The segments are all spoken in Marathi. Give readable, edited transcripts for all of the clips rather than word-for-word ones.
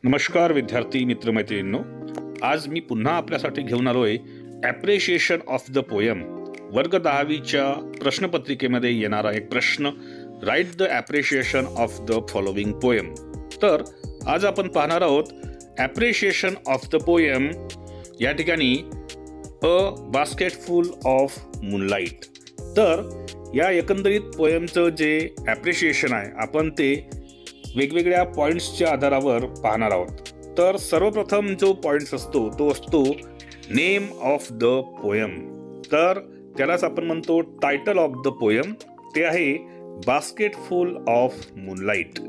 नमस्कार विद्यार्थी मित्रमैत्रिणींनो, आज मी पुन्हा आपल्यासाठी घेऊन आलोय ॲप्रिशिएशन ऑफ द पोयम. वर्ग 10वीच्या प्रश्नपत्रिकेमध्ये येणारा एक प्रश्न, write the appreciation of the following poem. तर आज आपण पाहणार आहोत ॲप्रिशिएशन ऑफ द पोयम या ठिकाणी अ बास्केटफुल ऑफ मूनलाईट. तर या एकंदरीत पोयमचं जे ॲप्रिशिएशन आहे आपण ते वेगवेगळ्या पॉईंट्सच्या आधारावर पाहणार आहोत. तर सर्वप्रथम जो पॉईंट्स असतो तो असतो नेम ऑफ द पोयम. तर त्यालाच आपण म्हणतो टायटल ऑफ द पोयम. ते आहे बास्केटफुल ऑफ मूनलाईट.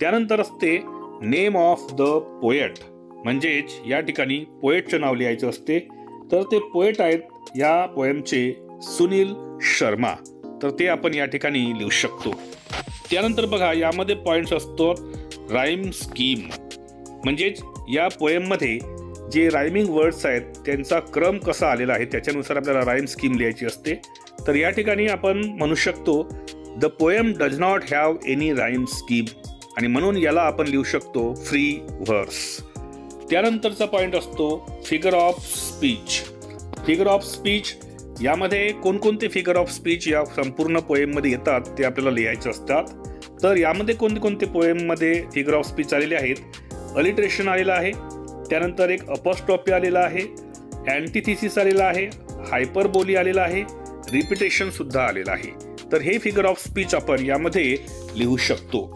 त्यानंतर असते नेम ऑफ द पोएट, म्हणजेच या ठिकाणी पोएटचं नाव लिहायचं असते. तर ते पोएट आहेत या पोयमचे सुनील शर्मा. तर ते आपण या ठिकाणी लिहू शकतो. त्यानंतर बघा यामध्ये पॉईंट्स असतो राईम स्कीम, म्हणजेच या पोएममध्ये जे रायमिंग वर्ड्स आहेत त्यांचा क्रम कसा आलेला आहे त्याच्यानुसार आपल्याला राईम स्कीम लिहायची असते. तर या ठिकाणी आपण म्हणू शकतो the poem does not have any rhyme scheme, आणि म्हणून याला आपण लिहू शकतो फ्री व्हर्स. त्यानंतरचा पॉईंट असतो figure of speech. Figure of speech यामध्ये कोणकोणते फिगर ऑफ स्पीच या संपूर्ण पोएममध्ये येतात ते आपल्याला लिहायचे असतात. तर यामध्ये कोणते कोणते पोएममध्ये फिगर ऑफ स्पीच आलेले आहेत? अलिट्रेशन आलेलं आहे, त्यानंतर एक अपॉस्ट्रॉफी आलेला आहे, अँटिथिसिस आलेला आहे, हायपरबोली आलेला आहे, रिपिटेशन सुद्धा आलेलं आहे. तर हे फिगर ऑफ स्पीच आपण यामध्ये लिहू शकतो.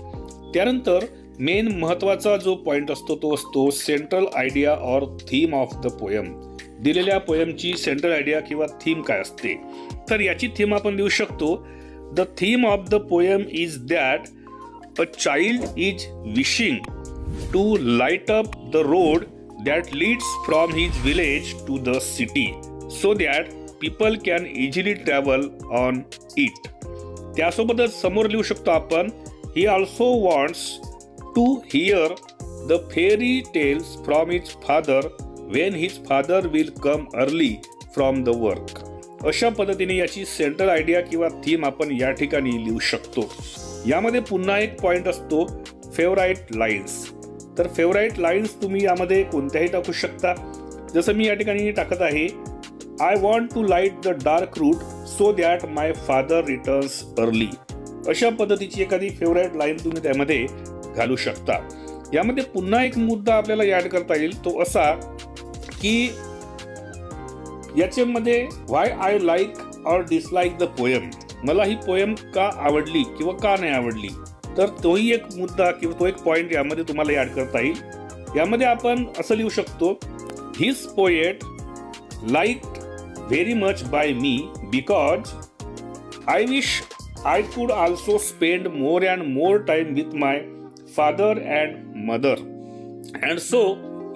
त्यानंतर मेन महत्त्वाचा जो पॉईंट असतो तो असतो central idea or theme of the poem. दिलेल्या पोएमची सेंट्रल आयडिया किंवा थीम काय असते? तर याची थीम आपण लिहू शकतो the theme of the poem is that a child is wishing to light up the road that leads from his village to the city so that people can easily travel on it. त्यासोबतच समोर लिहू शकतो आपण he also wants to hear the fairy tails from his father when his father will come early from the work. अशा पद्धतीने याची सेंट्रल आयडिया किंवा थीम आपण या ठिकाणी लिहू शकतो. यामध्ये पुन्हा एक पॉइंट असतो फेवराईट लाईन्स. तर फेवराईट लाईन्स तुम्ही यामध्ये कोणत्याही टाकू शकता. जसं मी या ठिकाणी टाकत आहे I want to light the dark route so that my father returns early. अशा पद्धतीची एखादी फेवराईट लाईन तुम्ही त्यामध्ये घालू शकता. यामध्ये पुन्हा एक मुद्दा आपल्याला ऍड करता येईल तो असा की याच्यामध्ये why I like or dislike the poem, मला ही पोएम का आवडली किंवा का नाही आवडली. तर तोही एक मुद्दा किंवा तो एक पॉइंट यामध्ये तुम्हाला ऍड करता येईल. यामध्ये आपण असं लिहू शकतो his poet liked very much by me because I wish I could also spend more and more time with my father and mother and so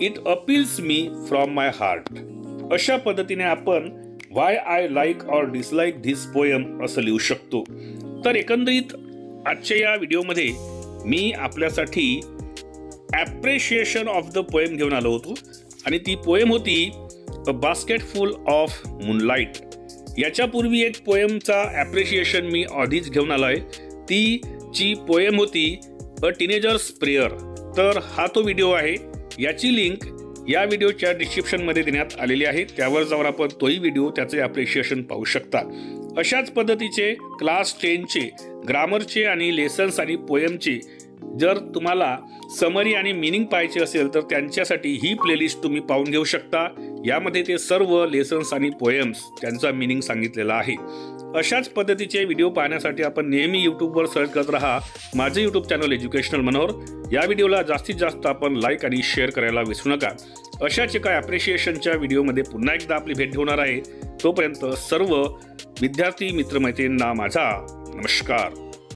it appeals me from my heart. अशा पद्धतीने आपण why I like or dislike this poem असं लिहू शकतो. तर एकंदरीत आजच्या या व्हिडिओमध्ये मी आपल्यासाठी ॲप्रिशिएशन ऑफ द पोएम घेऊन आलो होतो, आणि ती पोएम होती अ बास्केटफुल ऑफ मूनलाईट. याच्यापूर्वी एक पोएमचा ॲप्रिशिएशन मी आधीच घेऊन आलो आहे. ती ची पोएम होती अ टीनेजर्स प्रेयर. तर हा तो व्हिडिओ आहे. याची लिंक या व्हिडिओच्या डिस्क्रिप्शनमध्ये देण्यात आलेली आहे. त्यावर जाऊन आपण तोही व्हिडिओ त्याचे ॲप्रिशिएशन पाहू शकता. अशाच पद्धतीचे क्लास 10चे ग्रामरचे आणि लेसन्स आणि पोएमचे जर तुम्हाला समरी आणि मिनिंग पाहायचे असेल तर त्यांच्यासाठी ही प्लेलिस्ट तुम्ही पाहून घेऊ शकता. यामध्ये ते सर्व लेसन्स आणि पोएम्स त्यांचा मिनिंग सांगितलेला आहे. अशाच पद्धतीचे व्हिडिओ पाहण्यासाठी आपण नेहमी यूट्यूबवर सर्च करत राहा माझे यूट्यूब चॅनल एज्युकेशनल मनोहर. या व्हिडिओला जास्तीत जास्त आपण लाईक आणि शेअर करायला विसरू नका. अशाच एका ॲप्रिशिएशनच्या व्हिडिओमध्ये पुन्हा एकदा आपली भेट होणार आहे. तोपर्यंत सर्व विद्यार्थी मित्रमैत्रिणींना माझा नमस्कार.